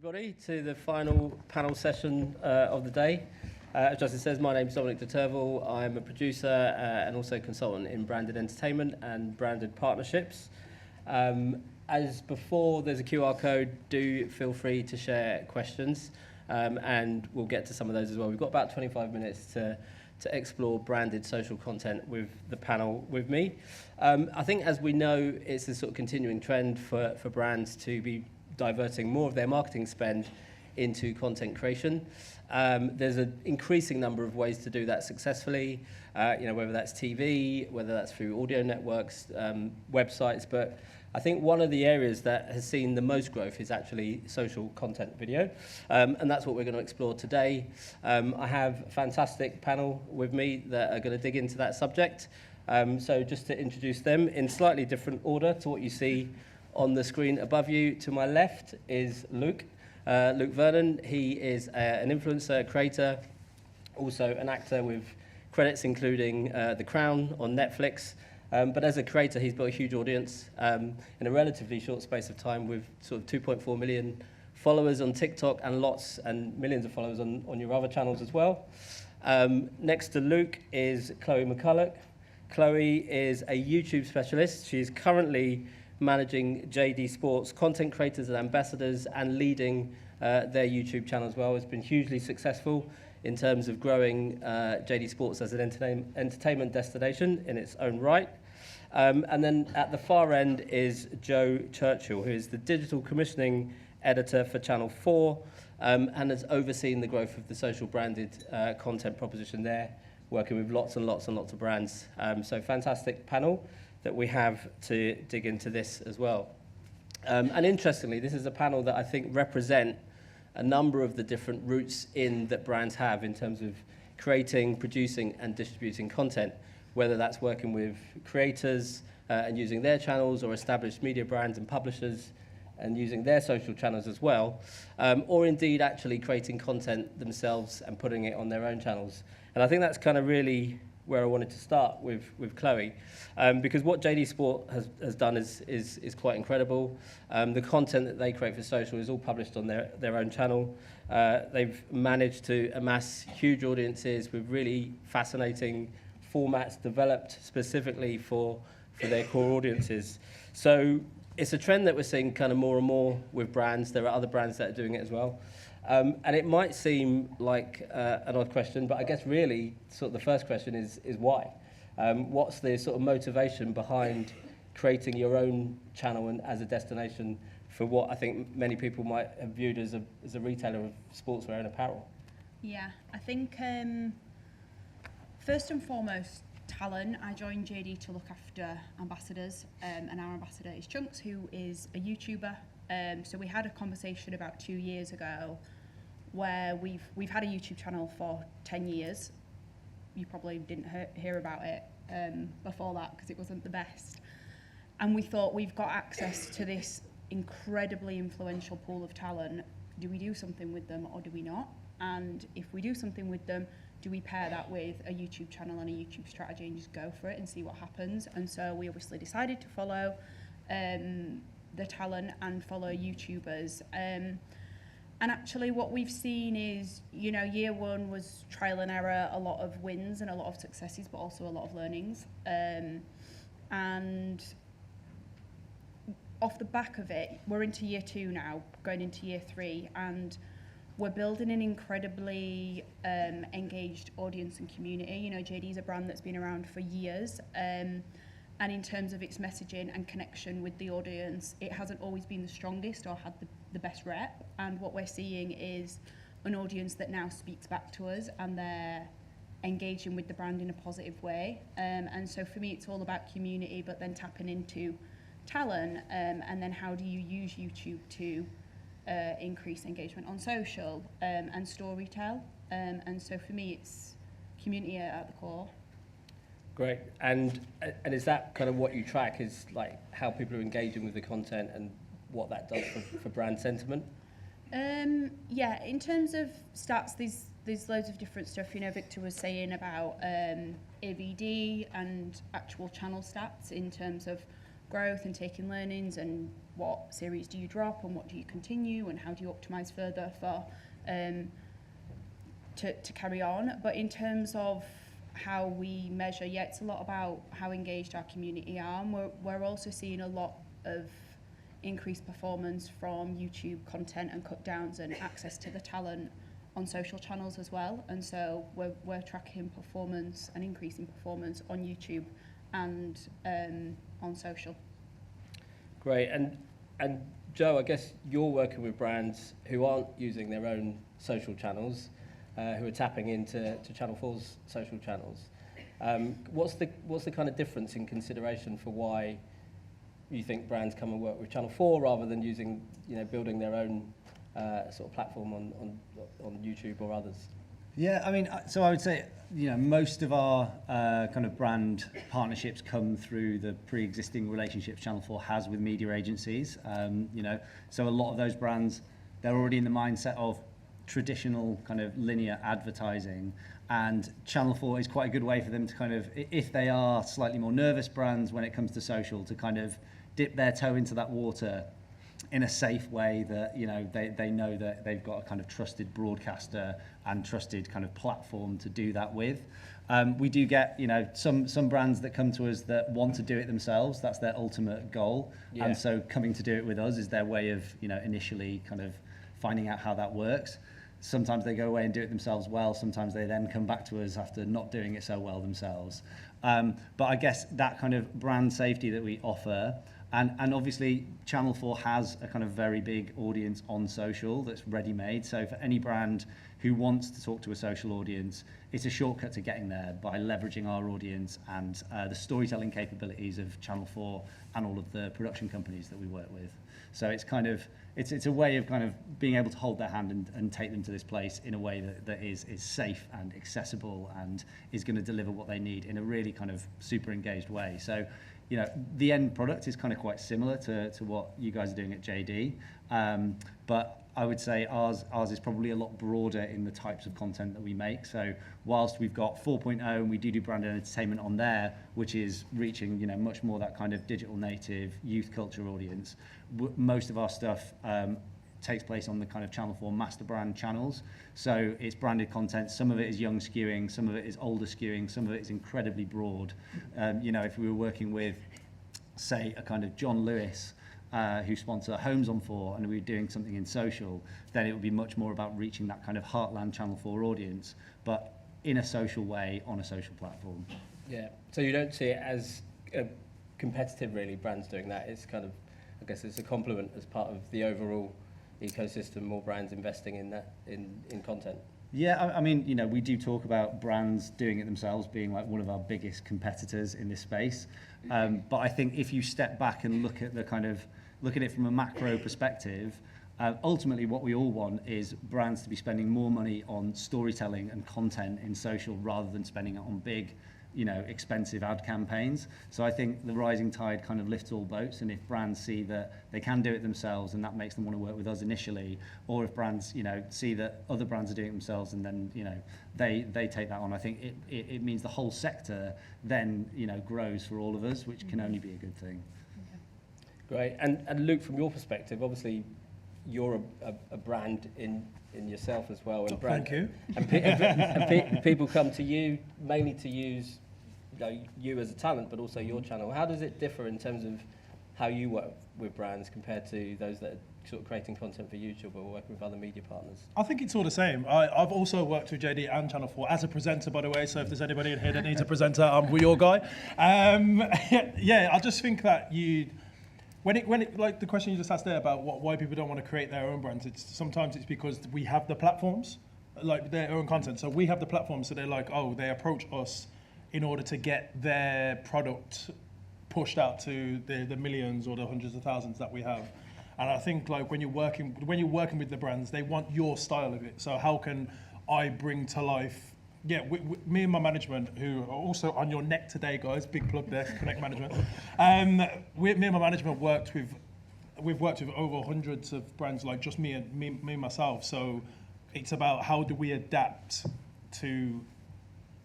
Everybody, to the final panel session of the day. As Justin says, my name is Dominic de Turville. I'm a producer and also consultant in branded entertainment and branded partnerships. As before, there's a QR code. Do feel free to share questions, and we'll get to some of those as well. We've got about 25 minutes to explore branded social content with the panel with me. I think, as we know, it's a sort of continuing trend for brands to be diverting more of their marketing spend into content creation. There's an increasing number of ways to do that successfully, whether that's TV, whether that's through audio networks, websites. But I think one of the areas that has seen the most growth is actually social content video. And that's what we're going to explore today. I have a fantastic panel with me that are going to dig into that subject. So just to introduce them in slightly different order to what you see on the screen above you. To my left is Luke Vernon. He is an influencer, creator, also an actor with credits including The Crown on Netflix. But as a creator, he's built a huge audience in a relatively short space of time with sort of 2.4 million followers on TikTok and lots and millions of followers on your other channels as well. Next to Luke is Chloe McCulloch. Chloe is a YouTube specialist. She's currently managing JD Sports content creators and ambassadors and leading their YouTube channel as well. It's been hugely successful in terms of growing JD Sports as an entertainment destination in its own right. And then at the far end is Joe Churchill, who is the digital commissioning editor for Channel 4 and has overseen the growth of the social branded content proposition there, working with lots and lots and lots of brands. So fantastic panel that we have to dig into this as well. And interestingly, this is a panel that I think represent a number of the different routes in that brands have in terms of creating, producing and distributing content, whether that's working with creators and using their channels, or established media brands and publishers and using their social channels as well, or indeed actually creating content themselves and putting it on their own channels. And I think that's kind of really where I wanted to start with Chloe, because what JD Sport has done is quite incredible. The content that they create for social is all published on their own channel. They've managed to amass huge audiences with really fascinating formats developed specifically for their core audiences. So it's a trend that we're seeing kind of more and more with brands. There are other brands that are doing it as well. And it might seem like an odd question, but I guess really sort of the first question is why? What's the sort of motivation behind creating your own channel and as a destination for what I think many people might have viewed as a retailer of sportswear and apparel? Yeah, I think first and foremost, talent. I joined JD to look after ambassadors, and our ambassador is Chunks, who is a YouTuber. So we had a conversation about 2 years ago where we've had a YouTube channel for 10 years. You probably didn't hear about it before that because it wasn't the best. And we thought, we've got access to this incredibly influential pool of talent. Do we do something with them or do we not? And if we do something with them, do we pair that with a YouTube channel and a YouTube strategy and just go for it and see what happens? And so we obviously decided to follow the talent and follow YouTubers. And actually what we've seen is, year one was trial and error, a lot of wins and a lot of successes, but also a lot of learnings. And off the back of it, we're into year 2 now, going into year 3, and we're building an incredibly engaged audience and community. JD is a brand that's been around for years. And in terms of its messaging and connection with the audience, it hasn't always been the strongest or had the best rep. And what we're seeing is an audience that now speaks back to us and they're engaging with the brand in a positive way. And so for me, it's all about community, but then tapping into talent. And then how do you use YouTube to increase engagement on social and storytell? And so for me, it's community at the core. Great. And is that kind of what you track, is like how people are engaging with the content and what that does for brand sentiment? Yeah, in terms of stats, there's loads of different stuff. Victor was saying about AVD and actual channel stats in terms of growth and taking learnings and what series do you drop and what do you continue and how do you optimize further for to carry on. But in terms of how we measure, yeah, it's a lot about how engaged our community are, and we're also seeing a lot of increased performance from YouTube content and cut downs and access to the talent on social channels as well. And so we're tracking performance and increasing performance on YouTube and on social. Great. And Joe, I guess you're working with brands who aren't using their own social channels, who are tapping into Channel 4's social channels. What's the kind of difference in consideration for why you think brands come and work with Channel 4 rather than using, building their own sort of platform on YouTube or others? Yeah, I mean, so I would say, most of our kind of brand partnerships come through the pre-existing relationships Channel 4 has with media agencies. So a lot of those brands, they're already in the mindset of traditional kind of linear advertising, and Channel 4 is quite a good way for them to kind of, if they are slightly more nervous brands when it comes to social, to kind of dip their toe into that water in a safe way that, they know that they've got a kind of trusted broadcaster and trusted kind of platform to do that with. We do get, some brands that come to us that want to do it themselves. That's their ultimate goal. Yeah. And so coming to do it with us is their way of, initially kind of finding out how that works. Sometimes they go away and do it themselves well. Sometimes they then come back to us after not doing it so well themselves. But I guess that kind of brand safety that we offer, and obviously Channel 4 has a kind of very big audience on social that's ready-made. So for any brand who wants to talk to a social audience, it's a shortcut to getting there by leveraging our audience and the storytelling capabilities of Channel 4 and all of the production companies that we work with. So it's kind of, it's a way of kind of being able to hold their hand and take them to this place in a way that is safe and accessible and is going to deliver what they need in a really kind of super engaged way. So, the end product is kind of quite similar to what you guys are doing at JD, but I would say ours is probably a lot broader in the types of content that we make. So whilst we've got 4.0 and we do branded entertainment on there, which is reaching much more that kind of digital native youth culture audience, most of our stuff takes place on the kind of Channel 4 master brand channels. So it's branded content. Some of it is young skewing, some of it is older skewing, some of it is incredibly broad. If we were working with, say, a kind of John Lewis, who sponsor Homes on 4, and we were doing something in social, then it would be much more about reaching that kind of heartland Channel 4 audience, but in a social way on a social platform. Yeah, so you don't see it as competitive, really, brands doing that. It's kind of, I guess it's a complement as part of the overall ecosystem, more brands investing in that, in content. Yeah, I mean, we do talk about brands doing it themselves being like one of our biggest competitors in this space. But I think if you step back and look at it from a macro perspective, ultimately what we all want is brands to be spending more money on storytelling and content in social rather than spending it on big, expensive ad campaigns. So I think the rising tide kind of lifts all boats, and if brands see that they can do it themselves and that makes them want to work with us initially, or if brands, see that other brands are doing it themselves and then, they take that on, I think it means the whole sector then, grows for all of us, which can only be a good thing. Great. And Luke, from your perspective, obviously you're a brand in yourself as well. And brand, thank you. And people come to you mainly to use you as a talent, but also your channel. How does it differ in terms of how you work with brands compared to those that are sort of creating content for YouTube or working with other media partners? I think it's all the same. I've also worked with JD and Channel 4 as a presenter, by the way, so if there's anybody in here that needs a presenter, I'm your guy. Yeah, I just think that when it like the question you just asked there about why people don't want to create their own brands, sometimes it's because we have the platforms, like their own content. So we have the platforms, so they're like, they approach us in order to get their product pushed out to the millions or the hundreds of thousands that we have. And I think like when you're working with the brands, they want your style of it. So how can I bring to life? Yeah, me and my management, who are also on your neck today, guys. Big plug there, Connect Management. Me and my management we've worked with over hundreds of brands, like just me and myself. So it's about how do we adapt to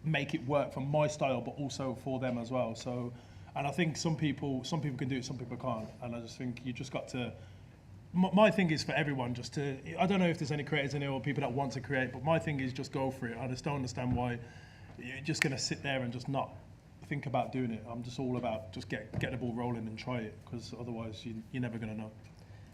make it work for my style, but also for them as well. So And I think some people can do it, some people can't. And I just think you just got to. My thing is for everyone just to. I don't know if there's any creators in here or people that want to create, but my thing is just go for it. I just don't understand why you're just going to sit there and just not think about doing it. I'm just all about just get the ball rolling and try it, because otherwise you're never going to know.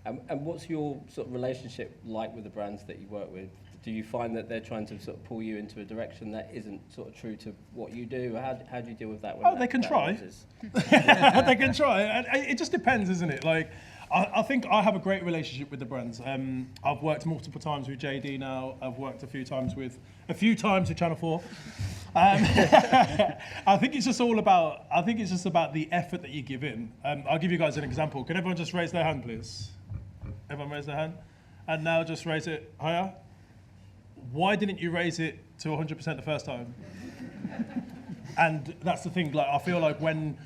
And what's your sort of relationship like with the brands that you work with? Do you find that they're trying to sort of pull you into a direction that isn't sort of true to what you do? How do you deal with that? When They can try. They can try. And it just depends, isn't it? Like, I think I have a great relationship with the brands. I've worked multiple times with JD now. I've worked a few times with Channel 4. I think it's just about the effort that you give in. I'll give you guys an example. Can everyone just raise their hand, please? Everyone raise their hand. And now just raise it higher. Why didn't you raise it to 100% the first time? And that's the thing. Like, I feel like when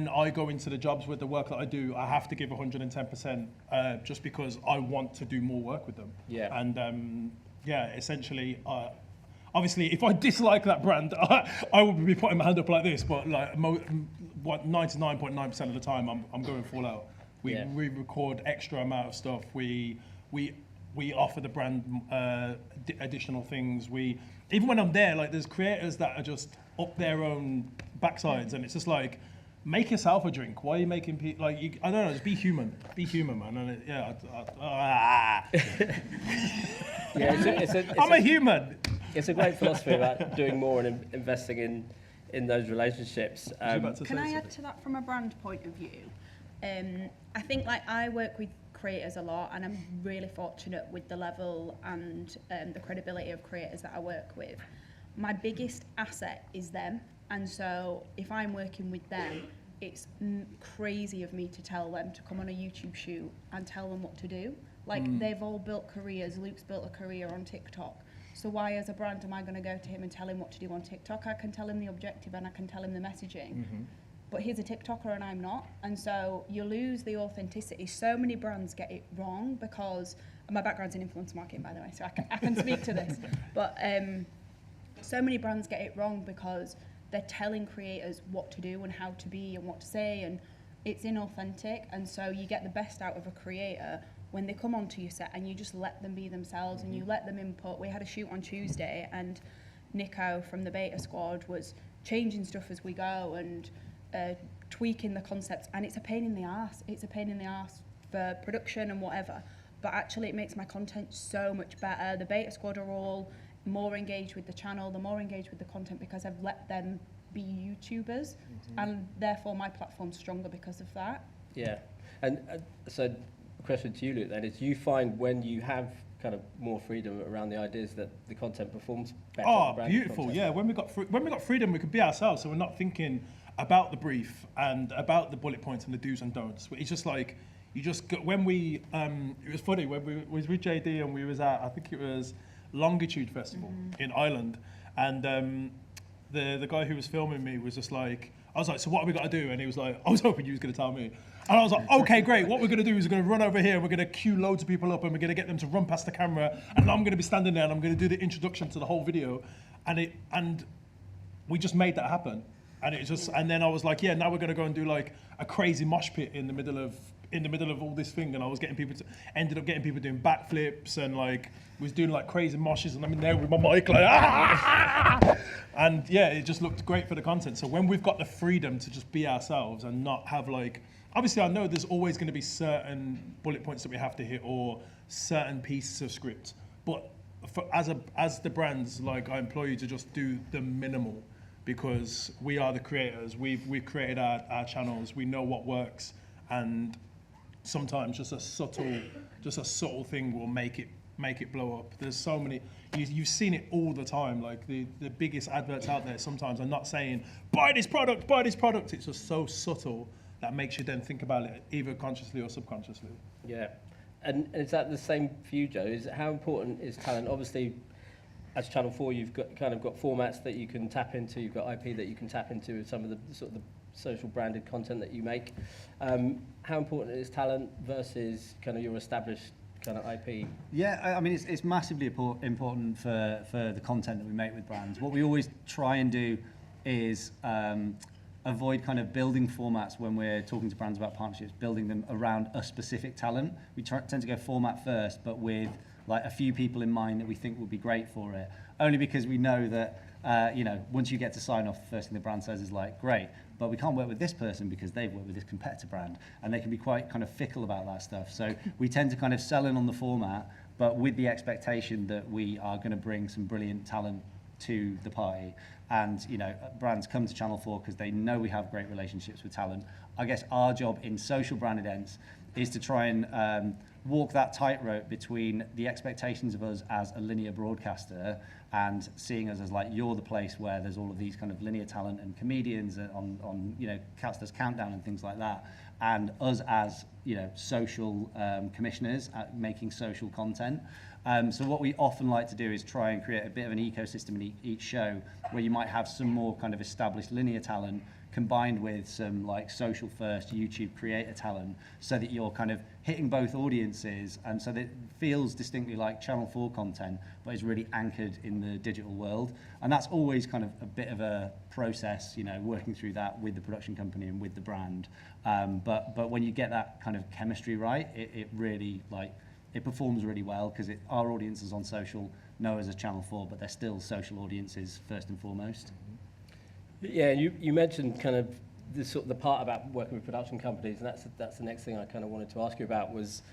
I go into the jobs with the work that I do, I have to give 110%, just because I want to do more work with them. Yeah. And essentially, obviously, if I dislike that brand, I would be putting my hand up like this. But like 99.9% of the time, I'm going full out. We record extra amount of stuff. We offer the brand additional things. Even when I'm there, like, there's creators that are just up their own backsides, and it's just like, make yourself a drink. Why are you making people like? I don't know. Just be human. Be human, man. And I'm a human. It's a great philosophy about doing more and investing in those relationships. Can I add to that from a brand point of view? I think, like, I work with creators a lot, and I'm really fortunate with the level and the credibility of creators that I work with. My biggest asset is them, and so if I'm working with them, it's crazy of me to tell them to come on a YouTube shoot and tell them what to do. Like, they've all built careers. Luke's built a career on TikTok. So why, as a brand, am I going to go to him and tell him what to do on TikTok? I can tell him the objective and I can tell him the messaging. But he's a TikToker and I'm not. And so you lose the authenticity. So many brands get it wrong because, my background's in influencer marketing, by the way, so I can speak to this. But so many brands get it wrong because they're telling creators what to do and how to be and what to say, and it's inauthentic. And so you get the best out of a creator when they come onto your set and you just let them be themselves and you let them input. We had a shoot on Tuesday and Nico from the Beta Squad was changing stuff as we go and tweaking the concepts, and it's a pain in the arse. It's a pain in the arse for production and whatever, but actually it makes my content so much better. The Beta Squad are all more engaged with the channel, they're more engaged with the content because I've let them be YouTubers, and therefore my platform's stronger because of that. Yeah, and so the question to you, Luke, then is, you find when you have kind of more freedom around the ideas that the content performs better? Oh, beautiful! Yeah, when we got freedom, we could be ourselves, so we're not thinking about the brief and about the bullet points and the do's and don'ts. It's just like, you just go, when we it was funny when we was with JD and we was at, I think it was Longitude Festival in Ireland, and the guy who was filming me was just like, I was like, so what have we got to do? And he was like, I was hoping you was going to tell me. And I was like, okay, great. What we're going to do is we're going to run over here and we're going to queue loads of people up and we're going to get them to run past the camera, and I'm going to be standing there and I'm going to do the introduction to the whole video, and we just made that happen. And it just, and then I was like, yeah, now we're going to go and do like a crazy mosh pit in the middle of all this thing, and I was ended up getting people doing backflips and like was doing like crazy moshes, and I'm in there with my mic like, and yeah, it just looked great for the content. So when we've got the freedom to just be ourselves and not have like, obviously I know there's always going to be certain bullet points that we have to hit or certain pieces of script, but as the brands, like, I implore you to just do the minimal, because we are the creators. We've created our channels. We know what works, and sometimes just a subtle thing will make it blow up. There's so many. You've seen it all the time. Like the biggest adverts out there sometimes are not saying buy this product. It's just so subtle that makes you then think about it either consciously or subconsciously. Yeah, and is that the same for you, Joe? How important is talent? Obviously, as Channel 4, you've got formats that you can tap into. You've got IP that you can tap into with some of the sort of the social branded content that you make. How important is talent versus kind of your established kind of IP? Yeah, I mean, it's massively important for the content that we make with brands. What we always try and do is avoid kind of building formats when we're talking to brands about partnerships, building them around a specific talent. We tend to go format first, but with like a few people in mind that we think will be great for it. Only because we know that, once you get to sign off, the first thing the brand says is like, great, but we can't work with this person because they've worked with this competitor brand. And they can be quite kind of fickle about that stuff. So we tend to kind of sell in on the format, but with the expectation that we are going to bring some brilliant talent to the party. And, brands come to Channel 4 because they know we have great relationships with talent. I guess our job in social brand events is to try and walk that tightrope between the expectations of us as a linear broadcaster and seeing us as like, you're the place where there's all of these kind of linear talent and comedians on Casters Countdown and things like that. And us as, social commissioners at making social content. So what we often like to do is try and create a bit of an ecosystem in each show where you might have some more kind of established linear talent combined with some like social first YouTube creator talent so that you're kind of hitting both audiences and so that it feels distinctly like Channel 4 content but is really anchored in the digital world. And that's always kind of a bit of a process, working through that with the production company and with the brand. But when you get that kind of chemistry right, it really it performs really well because our audiences on social know us as Channel 4, but they're still social audiences first and foremost. Yeah, you mentioned kind of the part about working with production companies, and that's the next thing I kind of wanted to ask you about was,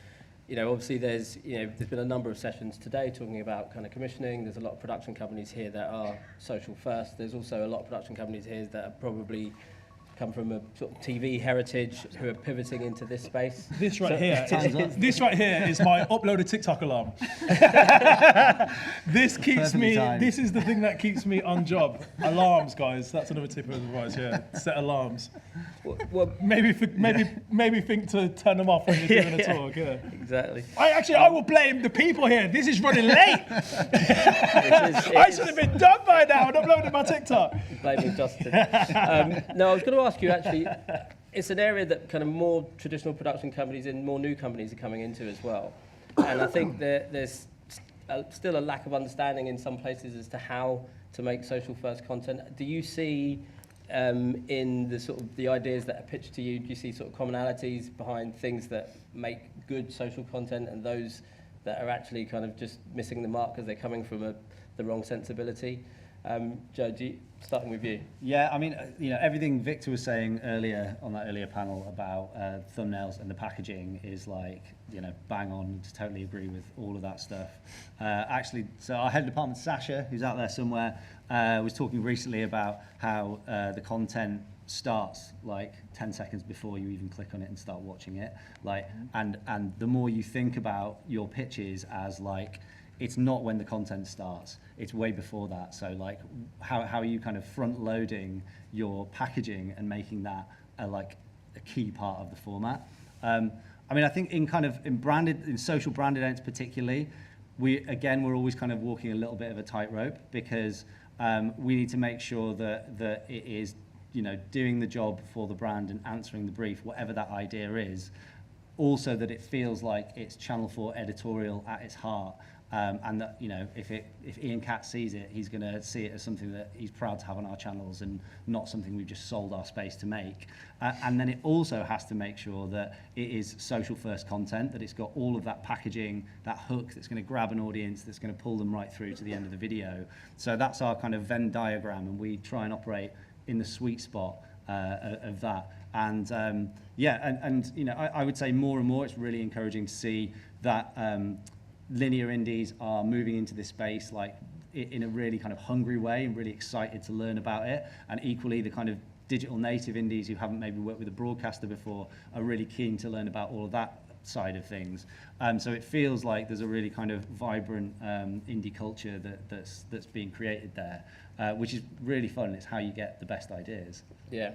obviously there's been a number of sessions today talking about kind of commissioning. There's a lot of production companies here that are social first. There's also a lot of production companies here that are probably come from a sort of TV heritage who are pivoting into this space. This right here is my uploaded TikTok alarm. This keeps me. This is the thing that keeps me on job. Alarms, guys. That's another tip of advice. Yeah, set alarms. Well, maybe think to turn them off when you're doing a talk. Yeah, exactly. I will blame the people here. This is running late. I should have been done by now and uploaded my TikTok. Blaming Justin. No, I was going to ask you actually, it's an area that kind of more traditional production companies and more new companies are coming into as well. And I think there's still a lack of understanding in some places as to how to make social first content. Do you see in the sort of the ideas that are pitched to you, do you see sort of commonalities behind things that make good social content and those that are actually kind of just missing the mark because they're coming from the wrong sensibility? Joe, starting with you. Yeah, I mean, everything Victor was saying earlier on that earlier panel about thumbnails and the packaging is like, bang on. Just totally agree with all of that stuff. Actually, so our head of department, Sasha, who's out there somewhere, was talking recently about how the content starts like 10 seconds before you even click on it and start watching it. And the more you think about your pitches as like, it's not when the content starts, it's way before that. So like, how are you kind of front loading your packaging and making that a key part of the format? I mean, I think in social branded events particularly, we're always kind of walking a little bit of a tightrope because we need to make sure that it is, doing the job for the brand and answering the brief, whatever that idea is. Also that it feels like it's Channel 4 editorial at its heart. And that, if Ian Katz sees it, he's going to see it as something that he's proud to have on our channels and not something we've just sold our space to make. And then it also has to make sure that it is social first content, that it's got all of that packaging, that hook that's going to grab an audience, that's going to pull them right through to the end of the video. So that's our kind of Venn diagram, and we try and operate in the sweet spot of that. And I would say more and more it's really encouraging to see that linear indies are moving into this space like in a really kind of hungry way and really excited to learn about it. And equally, the kind of digital native indies who haven't maybe worked with a broadcaster before are really keen to learn about all of that side of things. So it feels like there's a really kind of vibrant indie culture that's being created there, which is really fun. It's how you get the best ideas. Yeah.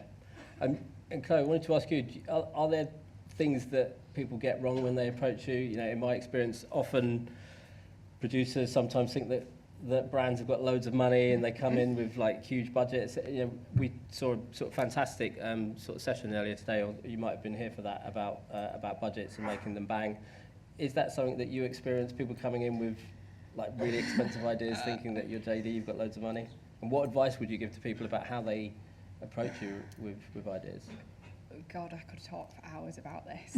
And Chloe, I wanted to ask you, are there things that people get wrong when they approach you? In my experience, often producers sometimes think that brands have got loads of money and they come in with like huge budgets. We saw a sort of fantastic sort of session earlier today, or you might have been here for that, about budgets and making them bang. Is that something that you experience, people coming in with like really expensive ideas thinking that you're JD, you've got loads of money? And what advice would you give to people about how they approach you with ideas? God, I could talk for hours about this.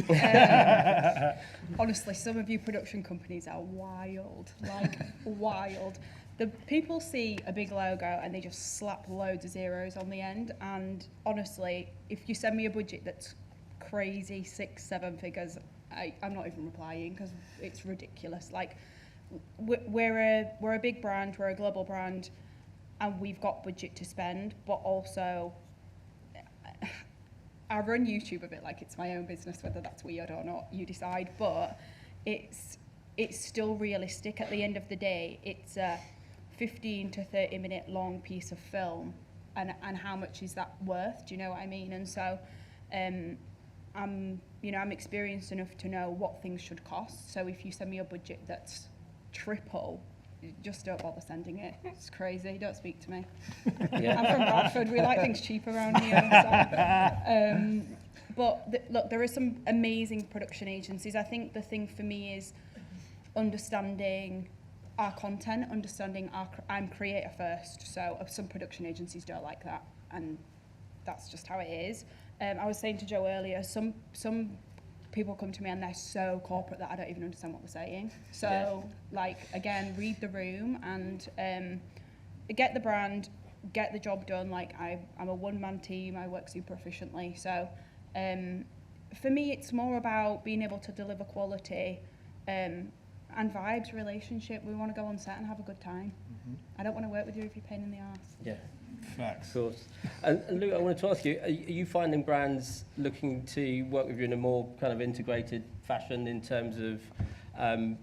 Honestly, some of you production companies are wild, like wild. The people see a big logo and they just slap loads of zeros on the end. And honestly, if you send me a budget that's crazy, 6-7 figures, I'm not even replying because it's ridiculous. Like, we're a big brand, we're a global brand, and we've got budget to spend, but also I run YouTube a bit like it's my own business, whether that's weird or not, you decide, but it's still realistic. At the end of the day, it's a 15 to 30 minute long piece of film, and how much is that worth? Do you know what I mean? And so I'm experienced enough to know what things should cost. So if you send me a budget that's triple, just don't bother sending it. It's crazy. Don't speak to me. Yeah. I'm from Bradford. We like things cheap around here. But look, there are some amazing production agencies. I think the thing for me is understanding our content, understanding I'm creator first. So some production agencies don't like that, and that's just how it is. I was saying to Joe earlier, some people come to me and they're so corporate that I don't even understand what they're saying. So, like, again, read the room and get the brand, get the job done. Like, I'm a one-man team. I work super efficiently. So, for me, it's more about being able to deliver quality and vibes, relationship. We want to go on set and have a good time. Mm-hmm. I don't want to work with you if you're a pain in the arse. Yeah. Facts. Of course. And Luke, I wanted to ask you, are you finding brands looking to work with you in a more kind of integrated fashion in terms of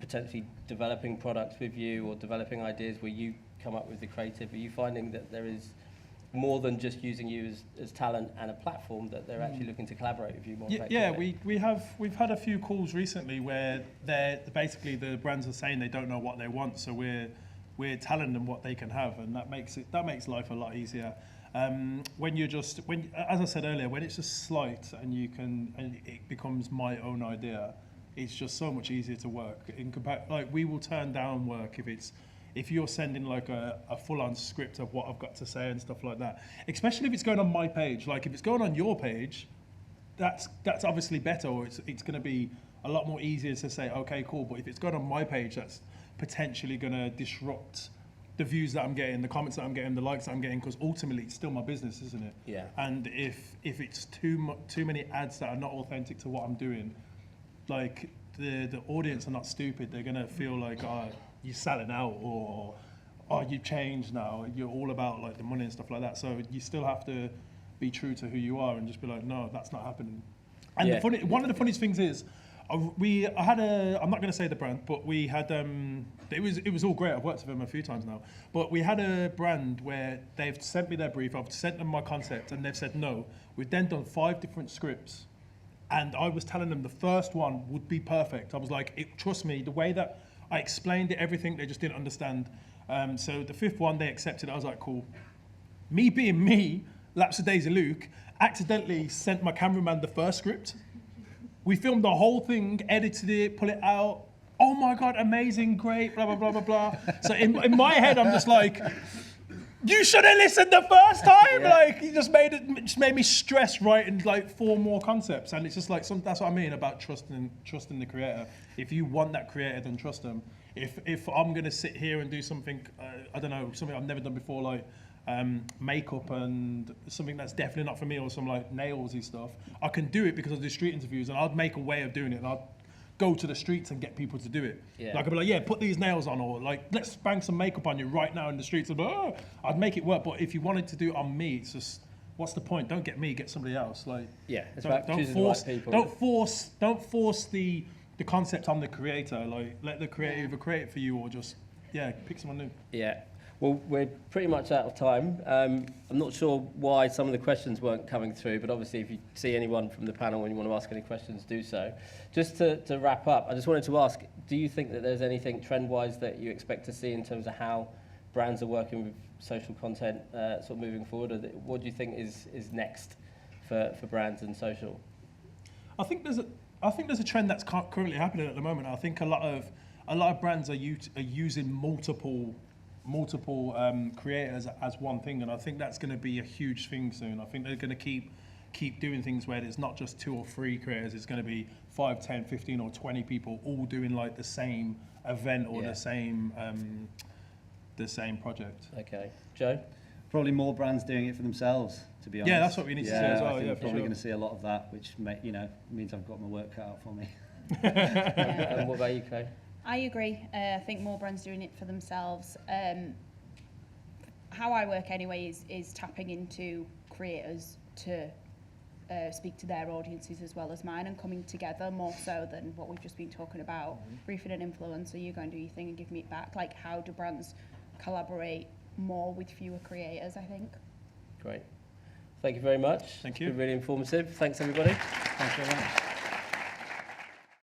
potentially developing products with you or developing ideas where you come up with the creative? Are you finding that there is more than just using you as talent and a platform, that they're actually looking to collaborate with you more effectively? Yeah, we've had a few calls recently where they're basically the brands are saying they don't know what they want, so we're telling them what they can have, and that makes life a lot easier. As I said earlier, when it's just slight and it becomes my own idea, it's just so much easier to work. Like, we will turn down work if you're sending like a full-on script of what I've got to say and stuff like that. Especially if it's going on my page. Like, if it's going on your page, that's obviously better, or it's going to be a lot more easier to say, okay, cool. But if it's going on my page, that's potentially going to disrupt the views that I'm getting, the comments that I'm getting, the likes that I'm getting, because ultimately it's still my business, isn't it? Yeah. And if it's too many ads that are not authentic to what I'm doing, like, the audience are not stupid. They're going to feel like, oh, you're selling out, or oh, you've changed now. You're all about like the money and stuff like that. So you still have to be true to who you are and just be like, no, that's not happening. And one of the funniest things is, I'm not going to say the brand, but we had, it was all great. I've worked with them a few times now. But we had a brand where they've sent me their brief, I've sent them my concept, and they've said no. We've then done 5 different scripts. And I was telling them the first one would be perfect. I was like, trust me, the way that I explained it, everything, they just didn't understand. So the 5th one, they accepted. I was like, cool. Me being me, Lapse of Daisy Luke, accidentally sent my cameraman the first script. We filmed the whole thing, edited it, put it out. Oh my God, amazing, great, blah, blah, blah, blah, blah. So in my head, I'm just like, you should have listened the first time. Yeah. Like, you just made me stress writing like 4 more concepts. And it's just like, that's what I mean about trusting the creator. If you want that creator, then trust them. If I'm gonna sit here and do something, I don't know, something I've never done before, like makeup and something that's definitely not for me, or some like nailsy stuff, I can do it because I do street interviews, and I'd make a way of doing it, and I'd go to the streets and get people to do it. Yeah. Like, I'd be like, yeah, put these nails on, or like, let's bang some makeup on you right now in the streets. I'd make it work. But if you wanted to do it on me, it's just, what's the point? Don't get me, get somebody else. Like, yeah, it's about choosing the right people. Don't force the concept on the creator. Like, let the creator either create it for you, or just pick someone new. Yeah. Well, we're pretty much out of time. I'm not sure why some of the questions weren't coming through, but obviously if you see anyone from the panel and you want to ask any questions, do so. Just to wrap up, I just wanted to ask, do you think that there's anything trend-wise that you expect to see in terms of how brands are working with social content sort of moving forward? Or what do you think is next for brands and social? I think there's a trend that's currently happening at the moment. I think a lot of brands are using multiple multiple creators as one thing, and I think that's going to be a huge thing soon. I think they're going to keep doing things where it's not just 2 or 3 creators, it's going to be 5, 10, 15 or 20 people all doing like the same event or Yeah. the same project. Okay. Joe? Probably more brands doing it for themselves, to be honest. Yeah, that's what we need to see as well. I think Yeah, we're for probably sure. going to see a lot of that, which means I've got my work cut out for me. Yeah. And what about you, Kay? I agree. I think more brands doing it for themselves. How I work anyway is tapping into creators to speak to their audiences as well as mine, and coming together more so than what we've just been talking about. Briefing an influencer, you go and do your thing and give me it back. Like, how do brands collaborate more with fewer creators, I think. Great. Thank you very much. Thank It's you. been really informative. Thanks, everybody. Thanks very much.